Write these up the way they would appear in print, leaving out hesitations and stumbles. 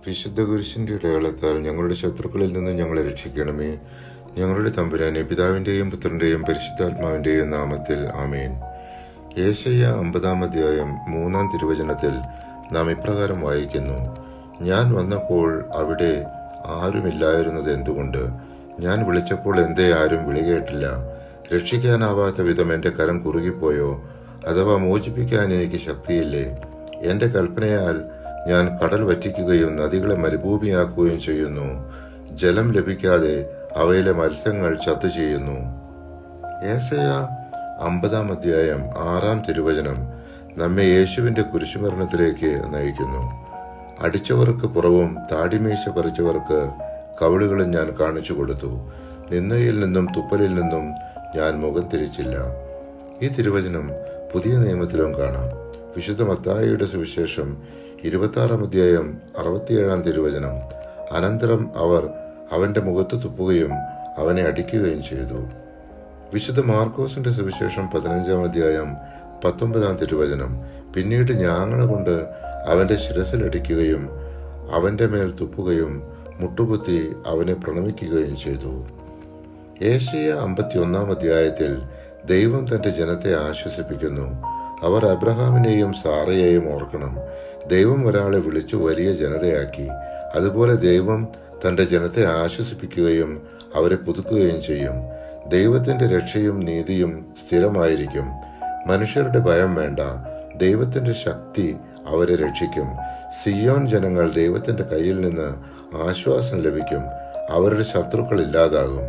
വിശുദ്ധ കുരിശിന്റെ അടയാളത്താൽ ഞങ്ങളുടെ ശത്രുക്കളിൽ നിന്നും ഞങ്ങളെ രക്ഷിക്കണമേ. ഞങ്ങളുടെ തമ്പുരാനെ, പിതാവിന്റെയും പുത്രന്റെയും പരിശുദ്ധാത്മാവിന്റെയും നാമത്തിൽ ആമേൻ. യേശയ്യ 50-ാം 3-ാം തിരുവചനത്തിൽ നാം ഇപ്രകാരം വായിക്കുന്നു: ഞാൻ വന്നപ്പോൾ അവിടെ ആരുമില്ലായിരുന്നത് എന്തുകൊണ്ട്? ഞാൻ വിളിച്ചപ്പോൾ എന്തേ ആരും വിളികേട്ടില്ല? രക്ഷിക്കാനാവാത്ത വിധം എന്റെ കരം കുറുകിപ്പോയോ? അഥവാ മോചിപ്പിക്കാൻ എനിക്ക് ശക്തിയില്ലേ? എന്റെ കൽപ്പനയാൽ ഞാൻ കടൽ വറ്റിക്കുകയും നദികളെ മരുഭൂമിയാക്കുകയും ചെയ്യുന്നു. ജലം ലഭിക്കാതെ അവയിലെ മത്സ്യങ്ങൾ ചത്തു ചെയ്യുന്നു. യേശയ്യ 50-ാം അധ്യായം 6-ാം തിരുവചനം നമ്മെ യേശുവിന്റെ കുരിശുമരണത്തിലേക്ക് നയിക്കുന്നു. അടിച്ചവർക്ക് പുറവും താടിമീശ പറിച്ചവർക്ക് കവിളുകളും ഞാൻ കാണിച്ചു കൊടുത്തു. നിന്ദയിൽ നിന്നും തുപ്പലിൽ നിന്നും ഞാൻ മുഖം തിരിച്ചില്ല. ഈ തിരുവചനം പുതിയ നിയമത്തിലും കാണാം. വിശുദ്ധ മത്തായിയുടെ സുവിശേഷം 26-ാം അധ്യായം 67-ാം തിരുവചനം: അനന്തരം അവർ അവന്റെ മുഖത്ത് തുപ്പുകയും അവനെ അടിക്കുകയും ചെയ്തു. വിശുദ്ധ മാർക്കോസിന്റെ സുവിശേഷം 15-ാം അധ്യായം 19-ാം തിരുവചനം: പിന്നീട് ഞാങ്ങണ കൊണ്ട് അവന്റെ ശിരസിലടിക്കുകയും അവന്റെ മേൽ തുപ്പുകയും മുട്ടുകുത്തി അവനെ പ്രണമിക്കുകയും ചെയ്തു. യേശയ്യ 51-ാം അധ്യായത്തിൽ ദൈവം തന്റെ ജനത്തെ ആശ്വസിപ്പിക്കുന്നു. അവർ അബ്രഹാമിനെയും സാറയെയും ഓർക്കണം. ദൈവം ഒരാളെ വിളിച്ചു വലിയ ജനതയാക്കി. അതുപോലെ ദൈവം തന്റെ ജനത്തെ ആശ്വസിപ്പിക്കുകയും അവരെ പുതുക്കുകയും ചെയ്യും. ദൈവത്തിന്റെ രക്ഷയും നീതിയും സ്ഥിരമായിരിക്കും. മനുഷ്യരുടെ ഭയം വേണ്ട. ദൈവത്തിന്റെ ശക്തി അവരെ രക്ഷിക്കും. സിയോൻ ജനങ്ങൾ ദൈവത്തിന്റെ കയ്യിൽ നിന്ന് ആശ്വാസം ലഭിക്കും. അവരുടെ ശത്രുക്കൾ ഇല്ലാതാകും.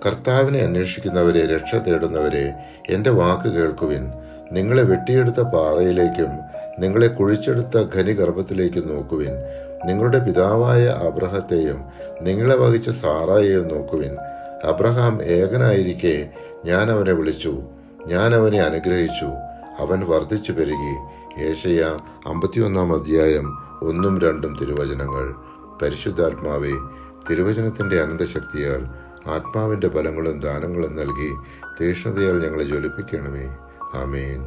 കർത്താവിനെ അന്വേഷിക്കുന്നവരെ, രക്ഷ തേടുന്നവരെ, എന്റെ വാക്ക് കേൾക്കുവിൻ. നിങ്ങളെ വെട്ടിയെടുത്ത പാറയിലേക്കും നിങ്ങളെ കുഴിച്ചെടുത്ത ഖനിഗർഭത്തിലേക്കും നോക്കുവിൻ. നിങ്ങളുടെ പിതാവായ അബ്രഹത്തെയും നിങ്ങളെ വഹിച്ച സാറായെയും നോക്കുവിൻ. അബ്രഹാം ഏകനായിരിക്കെ ഞാൻ അവനെ വിളിച്ചു, ഞാൻ അവനെ അനുഗ്രഹിച്ചു. അവൻ വർദ്ധിച്ചു പെരുകി. യേശയ്യ 51-ാം അധ്യായം 1-2 തിരുവചനങ്ങൾ. പരിശുദ്ധാത്മാവേ, തിരുവചനത്തിന്റെ അനന്തശക്തിയാൽ ആത്മാവിന്റെ ബലങ്ങളും ദാനങ്ങളും നൽകി തീക്ഷ്ണതയാൽ ഞങ്ങളെ ജ്വലിപ്പിക്കണമേ. ആമേൻ.